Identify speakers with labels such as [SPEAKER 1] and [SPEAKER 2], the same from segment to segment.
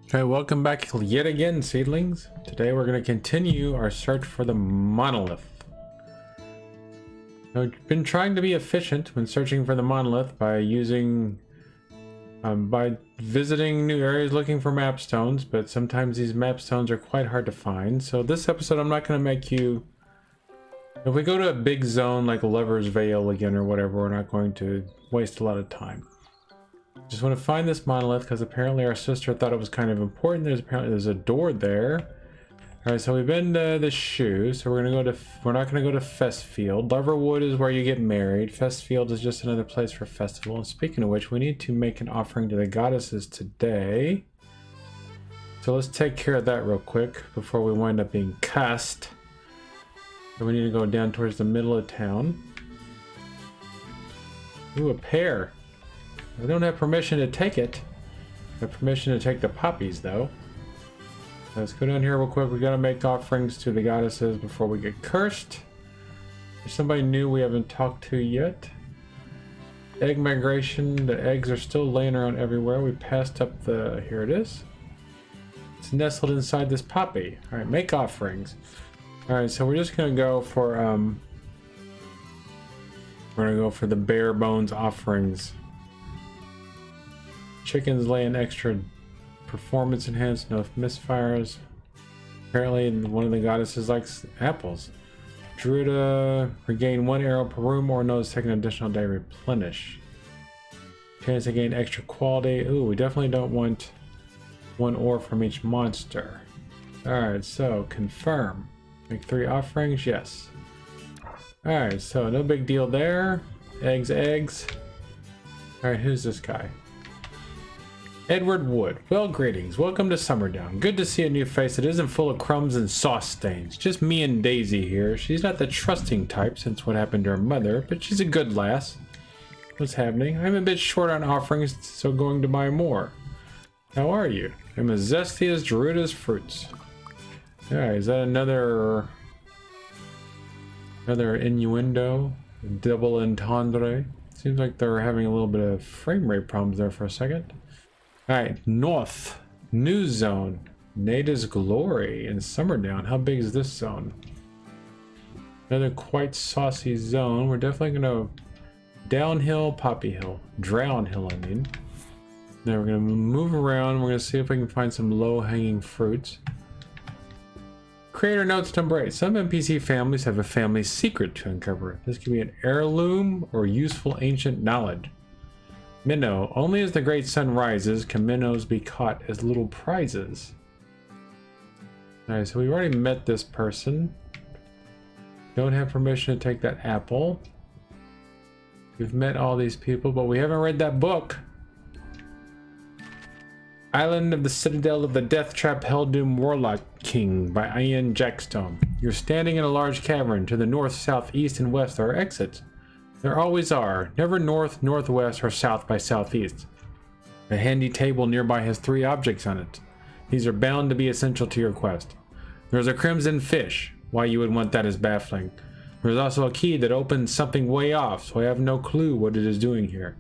[SPEAKER 1] Okay, welcome back yet again, seedlings. Today we're going to continue our search for the monolith. Now, we've been trying to be efficient when searching for the monolith by visiting new areas looking for map stones, but sometimes these map stones are quite hard to find. So this episode I'm not going to make you... If we go to a big zone like Lover's Vale again or whatever, we're not going to waste a lot of time. Just want to find this monolith because apparently our sister thought it was kind of important. There's a door there. All right, so we've been to the shoe, so we're not gonna go to Festfield. Loverwood is where you get married. Festfield is just another place for festival. And speaking of which, we need to make an offering to the goddesses today. So let's take care of that real quick before we wind up being cussed. So we need to go down towards the middle of town. Ooh, a pear. I don't have permission to take it. I have permission to take the poppies, though. Let's go down here real quick. We gotta make offerings to the goddesses before we get cursed. There's somebody new we haven't talked to yet. Egg migration. The eggs are still laying around everywhere. We passed up the... Here it is. It's nestled inside this poppy. All right, make offerings. All right, so we're just gonna go for we're gonna go for the bare bones offerings. Chickens lay an extra performance enhanced, no misfires. Apparently one of the goddesses likes apples. Druida regain 1 arrow per room or knows take an additional day replenish. Chance to gain extra quality. Ooh, we definitely don't want 1 ore from each monster. Alright, so confirm. Make 3 offerings, yes. Alright, so no big deal there. Eggs. Alright, who's this guy? Edward Wood. Well, greetings. Welcome to Summerdown. Good to see a new face that isn't full of crumbs and sauce stains. Just me and Daisy here. She's not the trusting type since what happened to her mother, but she's a good lass. What's happening? I'm a bit short on offerings, so going to buy more. How are you? I'm as zesty as Geruda's fruits. Alright, is that another innuendo? Double entendre? Seems like they're having a little bit of frame rate problems there for a second. Alright, North. New zone. Nada's Glory in Summerdown. How big is this zone? Another quite saucy zone. We're definitely going to... Downhill, Poppy Hill. Drown Hill, I mean. Now we're going to move around. We're going to see if we can find some low-hanging fruits. Creator notes number 8. Some NPC families have a family secret to uncover. This can be an heirloom or useful ancient knowledge. Minnow. Only as the great sun rises can minnows be caught as little prizes. Alright, so we've already met this person. Don't have permission to take that apple. We've met all these people, but we haven't read that book. Island of the Citadel of the Death Trap Helldoom Warlock King by Ian Jackstone. You're standing in a large cavern. To the north, south, east, and west are exits. There always are, never north, northwest, or south by southeast. A handy table nearby has 3 objects on it. These are bound to be essential to your quest. There's a crimson fish. Why you would want that is baffling. There's also a key that opens something way off, so I have no clue what it is doing here.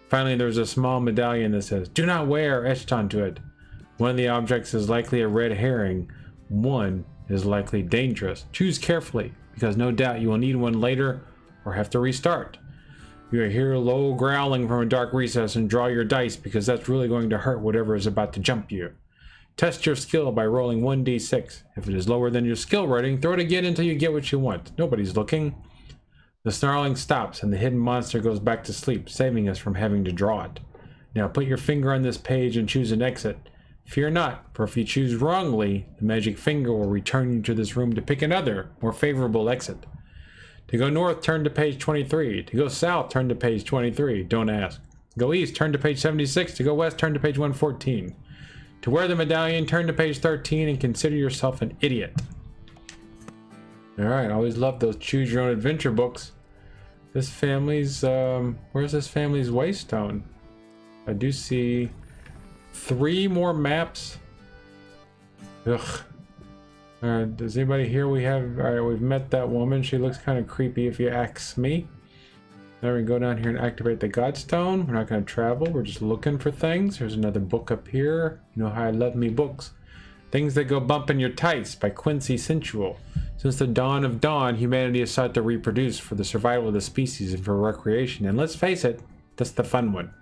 [SPEAKER 1] Finally, there's a small medallion that says, "Do not wear," etched onto it. One of the objects is likely a red herring. One is likely dangerous. Choose carefully, because no doubt you will need one later or have to restart. You hear low growling from a dark recess and draw your dice because that's really going to hurt whatever is about to jump you. Test your skill by rolling 1d6. If it is lower than your skill rating, throw it again until you get what you want. Nobody's looking. The snarling stops and the hidden monster goes back to sleep, saving us from having to draw it. Now put your finger on this page and choose an exit. Fear not, for if you choose wrongly, the magic finger will return you to this room to pick another, more favorable exit. To go north, turn to page 23. To go south, turn to page 23. Don't ask. To go east, turn to page 76. To go west, turn to page 114. To wear the medallion, turn to page 13 and consider yourself an idiot. Alright, always love those choose your own adventure books. This family's, where's this family's waystone? I do see 3 more maps. Ugh. Alright, does anybody here we have... Alright, we've met that woman. She looks kind of creepy if you ask me. Now we can go down here and activate the Godstone. We're not going to travel. We're just looking for things. There's another book up here. You know how I love me books. Things That Go Bump in Your Tights by Kynseed Sensual. Since the dawn of dawn, humanity has sought to reproduce for the survival of the species and for recreation. And let's face it, that's the fun one.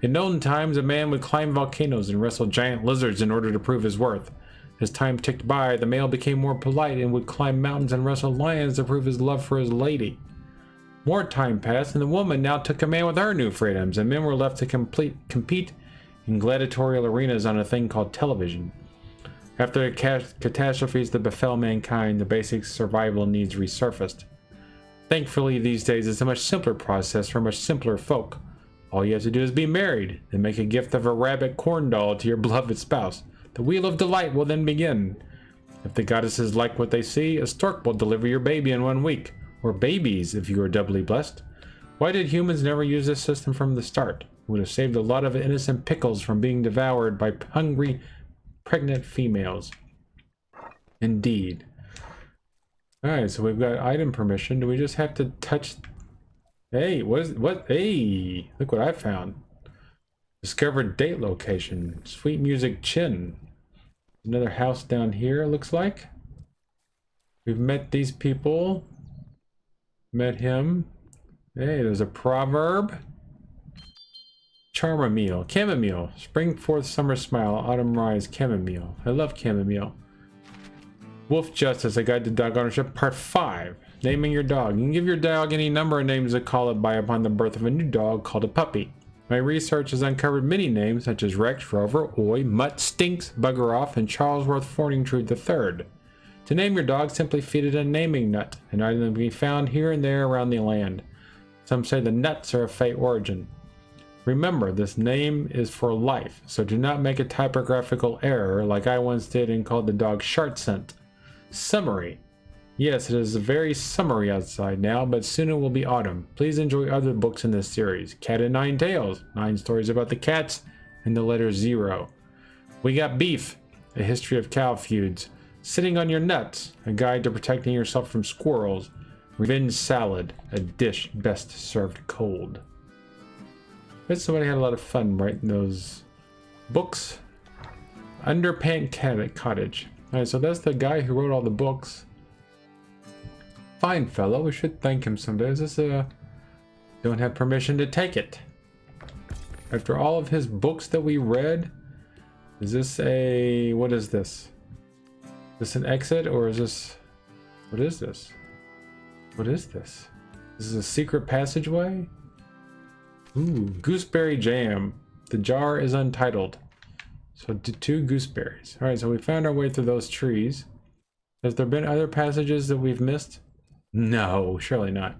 [SPEAKER 1] In olden times, a man would climb volcanoes and wrestle giant lizards in order to prove his worth. As time ticked by, the male became more polite and would climb mountains and wrestle lions to prove his love for his lady. More time passed, and the woman now took command with her new freedoms, and men were left to compete in gladiatorial arenas on a thing called television. After the catastrophes that befell mankind, the basic survival needs resurfaced. Thankfully, these days it's a much simpler process for much simpler folk. All you have to do is be married, then make a gift of a rabbit corn doll to your beloved spouse. The wheel of delight will then begin. If the goddesses like what they see, a stork will deliver your baby in 1 week. Or babies, if you are doubly blessed. Why did humans never use this system from the start? It would have saved a lot of innocent pickles from being devoured by hungry, pregnant females. Indeed. Alright, so we've got item permission. Do we just have to touch... Hey, what? Hey, look what I found. Discovered date location. Sweet Music Chin. Another house down here, looks like. We've met these people. Met him. Hey, there's a proverb. Chamomile. Chamomile. Spring forth, summer smile, autumn rise, chamomile. I love chamomile. Wolf Justice, A Guide to Dog Ownership, Part 5. Naming your dog. You can give your dog any number of names to call it by upon the birth of a new dog called a puppy. My research has uncovered many names such as Rex, Rover, Oi, Mutt, Stinks, Bugger Off, and Charlesworth Forningtrude III. To name your dog, simply feed it a naming nut, an item that can be found here and there around the land. Some say the nuts are of Fey origin. Remember, this name is for life, so do not make a typographical error like I once did and called the dog Shartscent. Summary. Yes, it is very summery outside now, but soon it will be autumn. Please enjoy other books in this series. Cat and Nine Tails, 9 stories about the cats, and the letter 0. We got Beef, a history of cow feuds. Sitting on Your Nuts, a guide to protecting yourself from squirrels. Revenge Salad, a dish best served cold. I bet somebody had a lot of fun writing those books. Underpant Cottage. Alright, so that's the guy who wrote all the books. Fine fellow, we should thank him someday. Is this a... Don't have permission to take it. After all of his books that we read, is this a... What is this? Is this an exit, or is this... What is this? What is this? This is a secret passageway? Ooh, gooseberry jam. The jar is untitled. So 2 gooseberries. Alright, so we found our way through those trees. Has there been other passages that we've missed? No, surely not.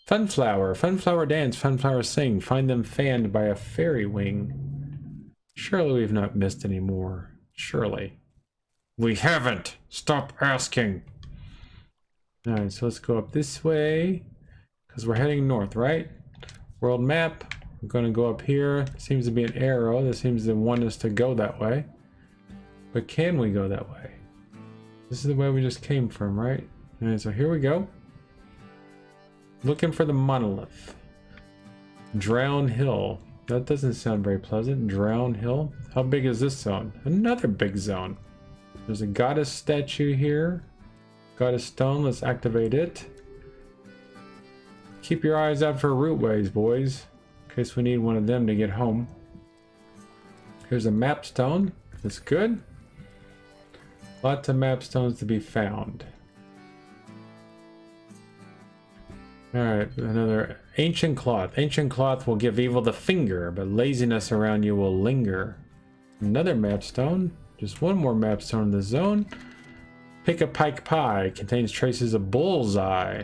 [SPEAKER 1] Funflower. Funflower dance, funflower sing. Find them fanned by a fairy wing. Surely we've not missed any more. Surely. We haven't! Stop asking! Alright, so let's go up this way. Because we're heading north, right? World map. I'm going to go up here. Seems to be an arrow. That seems to want us to go that way. But can we go that way? This is the way we just came from, right? Alright, so here we go. Looking for the monolith. Drown Hill. That doesn't sound very pleasant. Drown Hill. How big is this zone? Another big zone. There's a goddess statue here. Goddess stone. Let's activate it. Keep your eyes out for rootways, boys. In case we need one of them to get home. Here's a map stone. That's good. Lots of map stones to be found. Alright, another ancient cloth. Ancient cloth will give evil the finger, but laziness around you will linger. Another map stone. Just one more map stone in the zone. Pick a pike pie. Contains traces of bullseye.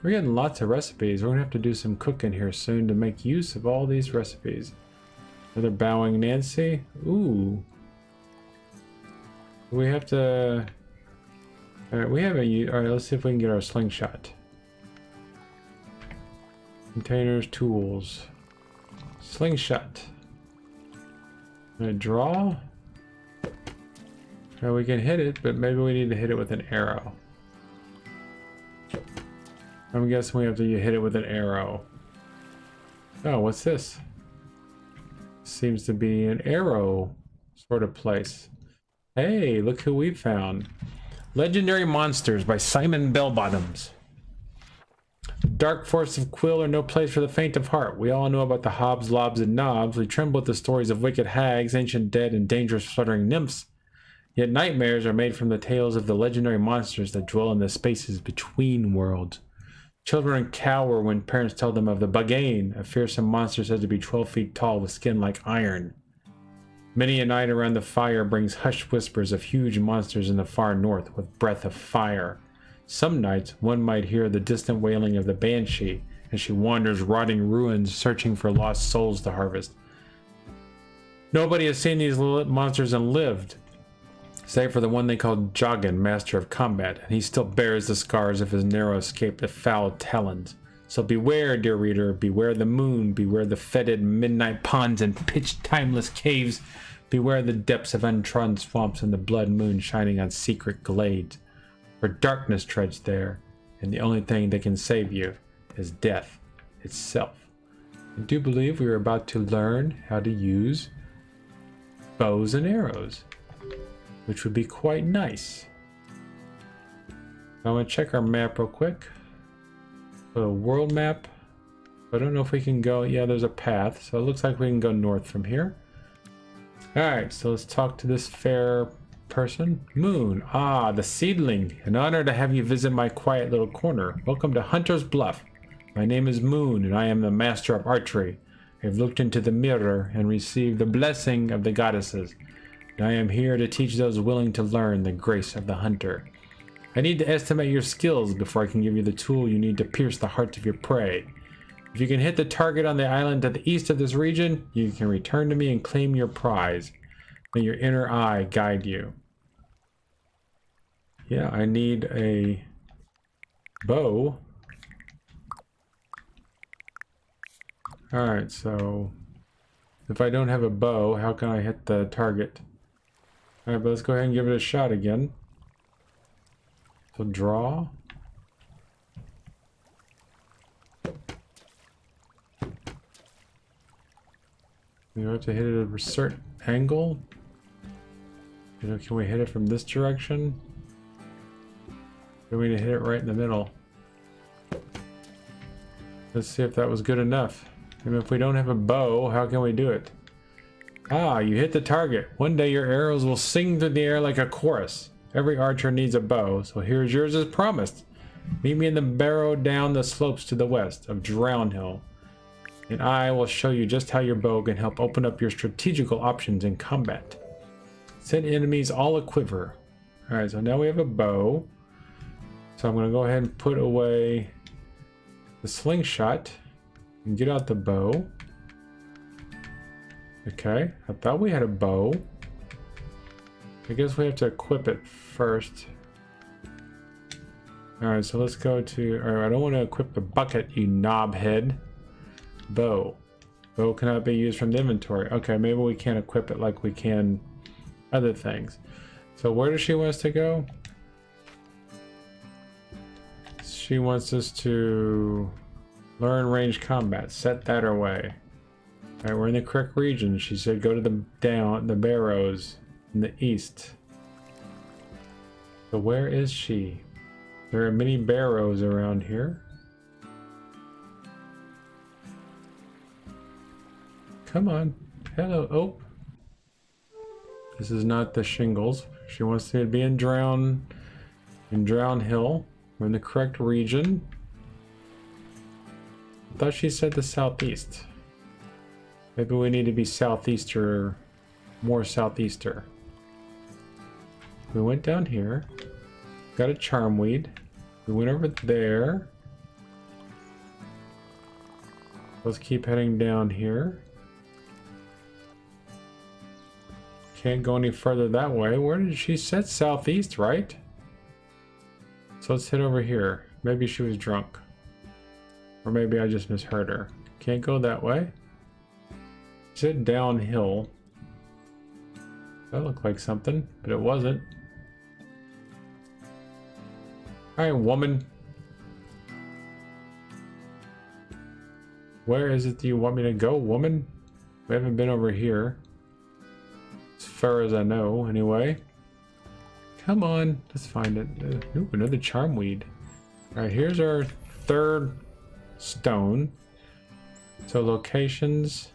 [SPEAKER 1] We're getting lots of recipes. We're gonna have to do some cooking here soon to make use of all these recipes. Another bowing Nancy. Ooh. We have to... Alright, we haven't used... Alright, let's see if we can get our slingshot. Containers, tools. Slingshot. Gonna draw. Now we can hit it, but maybe we need to hit it with an arrow. I'm guessing we have to hit it with an arrow. Oh, what's this? Seems to be an arrow sort of place. Hey, look who we found. Legendary Monsters by Simon Bellbottoms. Dark forests of Quill are no place for the faint of heart. We all know about the hobs, lobs, and knobs. We tremble at the stories of wicked hags, ancient dead, and dangerous fluttering nymphs. Yet nightmares are made from the tales of the legendary monsters that dwell in the spaces between worlds. Children cower when parents tell them of the Bagain, a fearsome monster said to be 12 feet tall with skin like iron. Many a night around the fire brings hushed whispers of huge monsters in the far north with breath of fire. Some nights one might hear the distant wailing of the banshee as she wanders rotting ruins searching for lost souls to harvest. Nobody has seen these monsters and lived, save for the one they call Joggin, Master of Combat, and he still bears the scars of his narrow escape to foul talons. So beware, dear reader, beware the moon, beware the fetid midnight ponds and pitch timeless caves, beware the depths of untrodden swamps and the blood moon shining on secret glades. For darkness treads there, and the only thing that can save you is death itself. I do believe we are about to learn how to use bows and arrows, which would be quite nice. I want to check our map real quick. The world map. I don't know if we can go. Yeah, there's a path, so it looks like we can go north from here. Alright, so let's talk to this fair person. Moon. Ah, the seedling. An honor to have you visit my quiet little corner. Welcome to Hunter's Bluff. My name is Moon, and I am the master of archery. I have looked into the mirror and received the blessing of the goddesses. And I am here to teach those willing to learn the grace of the hunter. I need to estimate your skills before I can give you the tool you need to pierce the hearts of your prey. If you can hit the target on the island to the east of this region, you can return to me and claim your prize. May your inner eye guide you. Yeah, I need a bow. Alright, so if I don't have a bow, how can I hit the target? Alright, but let's go ahead and give it a shot again. So draw. You have to hit it at a certain angle. You know, can we hit it from this direction? Or we need to hit it right in the middle. Let's see if that was good enough. And if we don't have a bow, how can we do it? Ah, you hit the target. One day your arrows will sing through the air like a chorus. Every archer needs a bow, so here's yours as promised. Meet me in the barrow down the slopes to the west of Drownhill, and I will show you just how your bow can help open up your strategical options in combat. Set enemies all a quiver. Alright, so now we have a bow. So I'm going to go ahead and put away the slingshot and get out the bow. Okay, I thought we had a bow. I guess we have to equip it first. Alright, so let's go to... Alright, I don't want to equip the bucket, you knobhead. Bow. Bow cannot be used from the inventory. Okay, maybe we can't equip it like we can other things. So where does she want us to go? She wants us to learn range combat. Set that her way. Alright, we're in the correct region. She said go to the barrows in the east. So where is she? There are many barrows around here. Come on. Hello. Oh. This is not the shingles. She wants me to be in Drownhill. We're in the correct region. I thought she said the southeast. Maybe we need to be southeaster, more southeaster. We went down here, got a charmweed. We went over there. Let's keep heading down here. Can't go any further that way. Where did she set southeast, right? So let's head over here. Maybe she was drunk. Or maybe I just misheard her. Can't go that way. She said downhill. That looked like something, but it wasn't. Alright, woman. Where is it that you want me to go, woman? We haven't been over here. As far as I know, anyway. Come on, let's find it. Ooh, another charm weed. Alright, here's our third stone. So locations,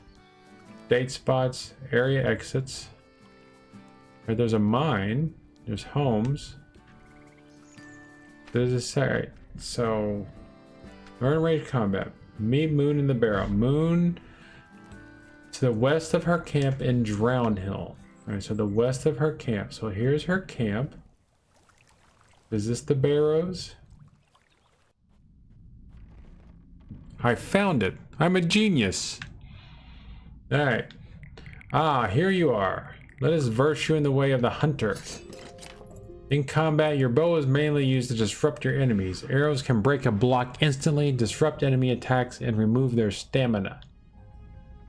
[SPEAKER 1] date spots, area exits. Right, there's a mine. There's homes. There's a site. So, learn range combat. Meet Moon in the barrel. Moon to the west of her camp in Drown Hill. Alright, so the west of her camp. So here's her camp. Is this the barrows? I found it. I'm a genius. Alright. Ah, here you are. Let us verse you in the way of the hunter. In combat, your bow is mainly used to disrupt your enemies. Arrows can break a block instantly, disrupt enemy attacks, and remove their stamina.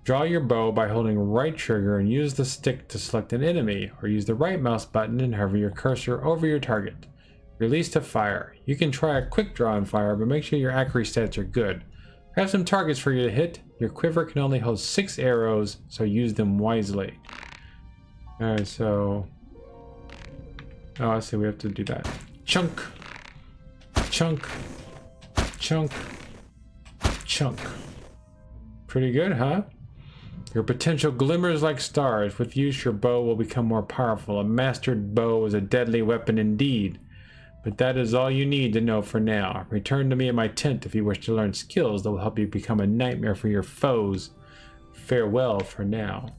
[SPEAKER 1] Draw your bow by holding right trigger and use the stick to select an enemy, or use the right mouse button and hover your cursor over your target. Release to fire. You can try a quick draw and fire, but make sure your accuracy stats are good. I have some targets for you to hit. Your quiver can only hold 6 arrows, so use them wisely. Alright, so... Oh, I see, we have to do that. Chunk! Chunk! Chunk! Chunk. Pretty good, huh? Your potential glimmers like stars. With use, your bow will become more powerful. A mastered bow is a deadly weapon indeed. But that is all you need to know for now. Return to me at my tent if you wish to learn skills that will help you become a nightmare for your foes. Farewell for now.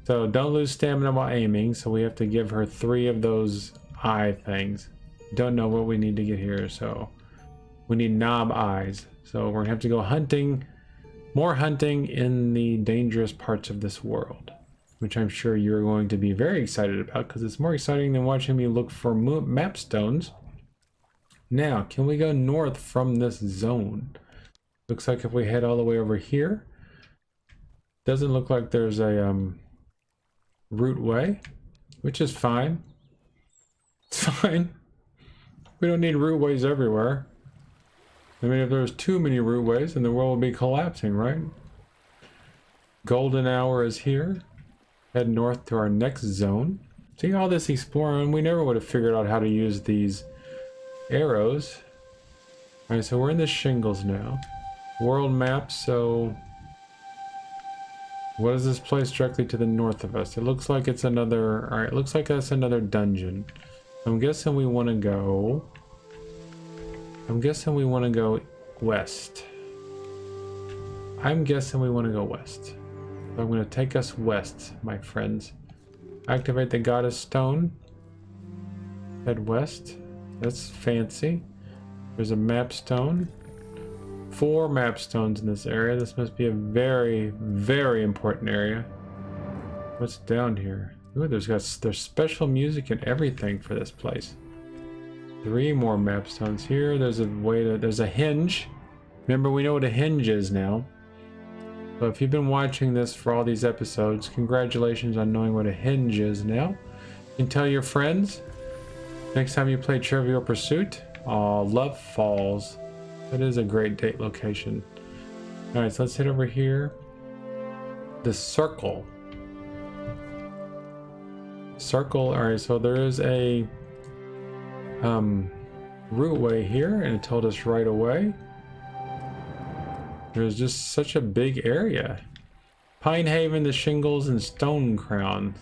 [SPEAKER 1] So don't lose stamina while aiming, so we have to give her 3 of those eye things. Don't know what we need to get here, so we need knob eyes. So we're gonna have to go hunting, more hunting in the dangerous parts of this world, which I'm sure you're going to be very excited about because it's more exciting than watching me look for map stones. Now, can we go north from this zone? Looks like if we head all the way over here, doesn't look like there's a route way, which is fine. It's fine. We don't need route ways everywhere. I mean, if there's too many route ways, then the world will be collapsing, right? Golden hour is here. Head north to our next zone. See all this exploring, we never would have figured out how to use these arrows. Alright, so we're in the shingles now. World map, so... What is this place directly to the north of us? It looks like it's another... Alright, it looks like that's another dungeon. I'm guessing we want to go... west. I'm guessing we want to go west. So I'm going to take us west, my friends. Activate the goddess stone. Head west. That's fancy. There's a map stone. 4 map stones in this area. This must be a very, very important area. What's down here? Ooh, there's special music and everything for this place. 3 more map stones here. There's a hinge. Remember, we know what a hinge is now. So if you've been watching this for all these episodes, congratulations on knowing what a hinge is now. You can tell your friends. Next time you play Trivial Pursuit. Aw, Love Falls. That is a great date location. Alright, so let's head over here. The circle. Circle, alright, so there is a route way here, and it told us right away. There's just such a big area. Pine Haven, the Shingles, and Stone Crown.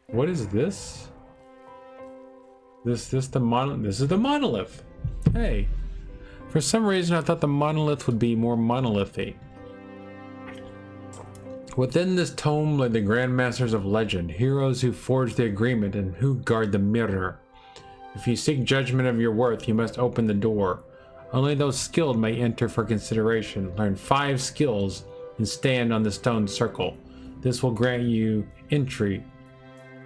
[SPEAKER 1] What is this? This is the monolith. Hey. For some reason I thought the monolith would be more monolithy. Within this tome lay the Grandmasters of Legend, heroes who forged the agreement and who guard the mirror. If you seek judgment of your worth, you must open the door. Only those skilled may enter for consideration. Learn 5 skills and stand on the stone circle. This will grant you entry.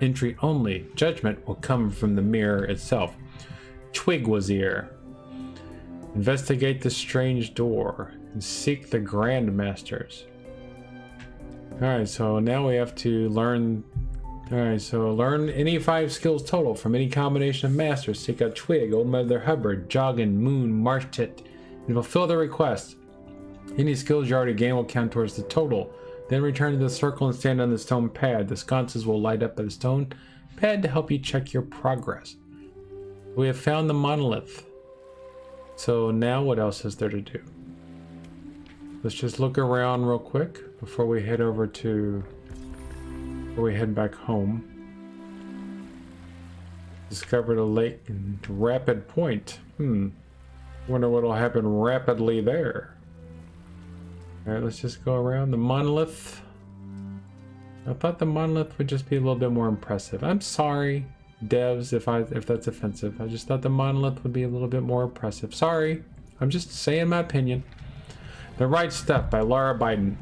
[SPEAKER 1] Entry only. Judgment will come from the mirror itself. Twig was here. Investigate the strange door and seek the Grandmasters. Alright, so now we have to learn. Alright, so learn any 5 skills total from any combination of masters. Seek out Twig, Old Mother Hubbard, Joggin, Moon, Marshtit, and fulfill the request. Any skills you already gain will count towards the total. Then return to the circle and stand on the stone pad. The sconces will light up at the stone pad to help you check your progress. We have found the monolith. So now what else is there to do? Let's just look around real quick before we head over to... before we head back home. Discovered a lake in Rapid Point. Wonder what'll happen rapidly there. Alright, let's just go around. The monolith. I thought the monolith would just be a little bit more impressive. I'm sorry, devs, if that's offensive. I just thought the monolith would be a little bit more impressive. Sorry. I'm just saying my opinion. The Right Stuff by Laura Biden.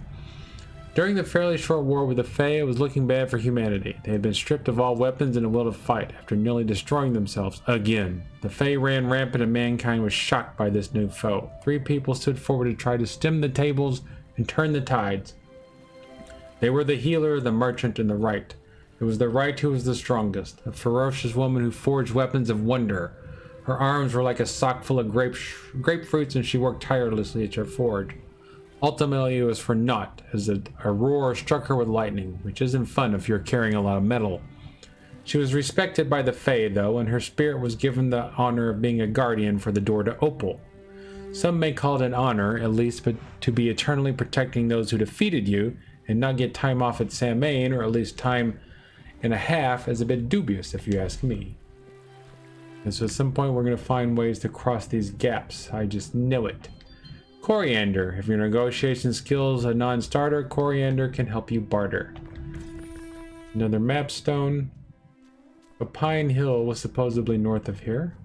[SPEAKER 1] During the fairly short war with the Fae, it was looking bad for humanity. They had been stripped of all weapons and a will to fight after nearly destroying themselves again. The Fae ran rampant and mankind was shocked by this new foe. 3 people stood forward to try to stem the tables and turn the tides. They were the healer, the merchant, and the right. It was the right who was the strongest, a ferocious woman who forged weapons of wonder. Her arms were like a sock full of grapefruits, and she worked tirelessly at her forge. Ultimately, it was for naught, as a roar struck her with lightning, which isn't fun if you're carrying a lot of metal. She was respected by the Fae, though, and her spirit was given the honor of being a guardian for the door to Opal. Some may call it an honor, at least, but to be eternally protecting those who defeated you, and not get time off at Samain, or at least time and a half, is a bit dubious, if you ask me. And so at some point, we're going to find ways to cross these gaps. I just know it. Coriander. If your negotiation skills a non-starter, coriander can help you barter. Another map stone. A Pine Hill was supposedly north of here.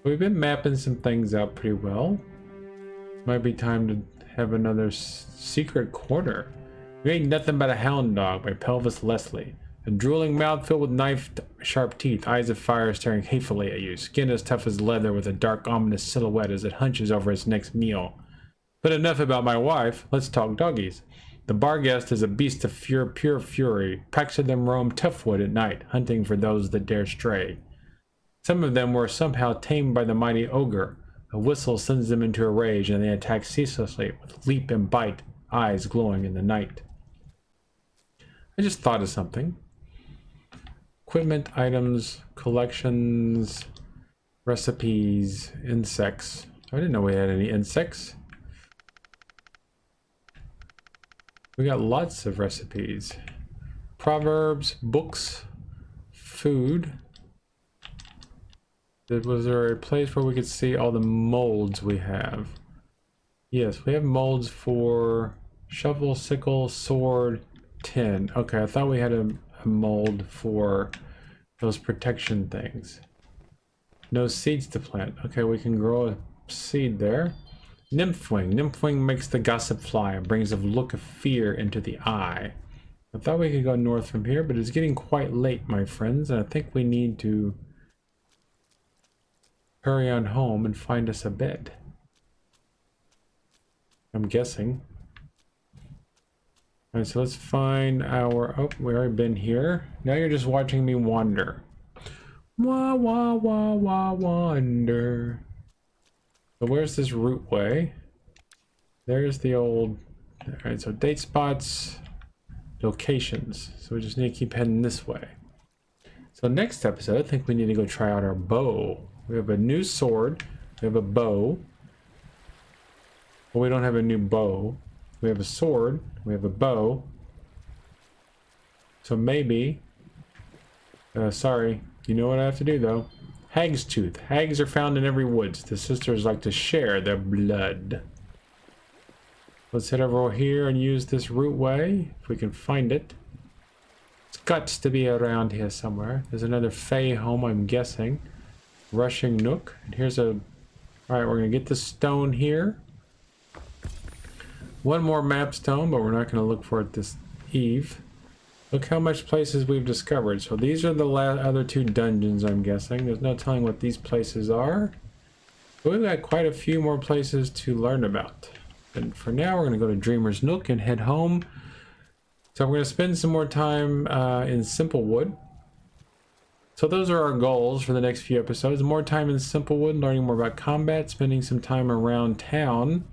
[SPEAKER 1] We've been mapping some things out pretty well. Might be time to have another secret corner. You Ain't Nothing But a Hound Dog by Pelvis Leslie. A drooling mouth filled with knife-sharp teeth, eyes of fire staring hatefully at you, skin as tough as leather with a dark ominous silhouette as it hunches over its next meal. But enough about my wife, let's talk doggies. The bar guest is a beast of pure fury. Packs of them roam Toughwood at night, hunting for those that dare stray. Some of them were somehow tamed by the mighty ogre. A whistle sends them into a rage, and they attack ceaselessly, with leap and bite, eyes glowing in the night. I just thought of something. Equipment, items, collections, recipes, insects. I didn't know we had any insects. We got lots of recipes. Proverbs, books, food. Was there a place where we could see all the molds we have? Yes, we have molds for shovel, sickle, sword, tin. Okay, I thought we had a mold for those protection things. No seeds to plant. Okay, we can grow a seed there. Nymphwing. Nymphwing makes the gossip fly and brings a look of fear into the eye. I thought we could go north from here, but it's getting quite late, my friends, and I think we need to hurry on home and find us a bed. I'm guessing. Alright, so let's find our... Oh, we already been here. Now you're just watching me wander. Wah, wah, wah, wah, wander. So where's this route way? There's the old... Alright, so date spots, locations. So we just need to keep heading this way. So next episode, I think we need to go try out our bow. We have a new sword. We have a bow. Well, we don't have a new bow. We have a sword. We have a bow. So maybe... sorry. You know what I have to do, though. Hag's tooth. Hags are found in every woods. The sisters like to share their blood. Let's head over here and use this route way, if we can find it. It's got to be around here somewhere. There's another Fae home, I'm guessing. Rushing Nook. And here's a... Alright, we're going to get the stone here. One more map stone, but we're not going to look for it this eve. Look how much places we've discovered. So these are the other 2 dungeons, I'm guessing. There's no telling what these places are. But we've got quite a few more places to learn about. And for now, we're going to go to Dreamer's Nook and head home. So we're going to spend some more time in Simplewood. So those are our goals for the next few episodes. More time in Simplewood, learning more about combat, spending some time around town.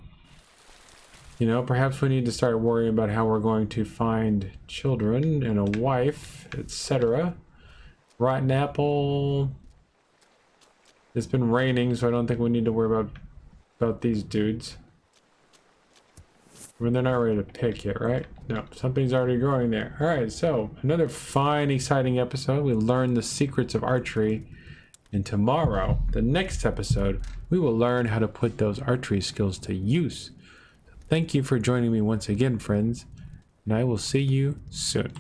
[SPEAKER 1] You know, perhaps we need to start worrying about how we're going to find children and a wife, etc. Rotten apple. It's been raining, so I don't think we need to worry about these dudes. I mean, they're not ready to pick yet, right? No, something's already growing there. All right, so another fine, exciting episode. We learned the secrets of archery. And tomorrow, the next episode, we will learn how to put those archery skills to use. Thank you for joining me once again, friends, and I will see you soon.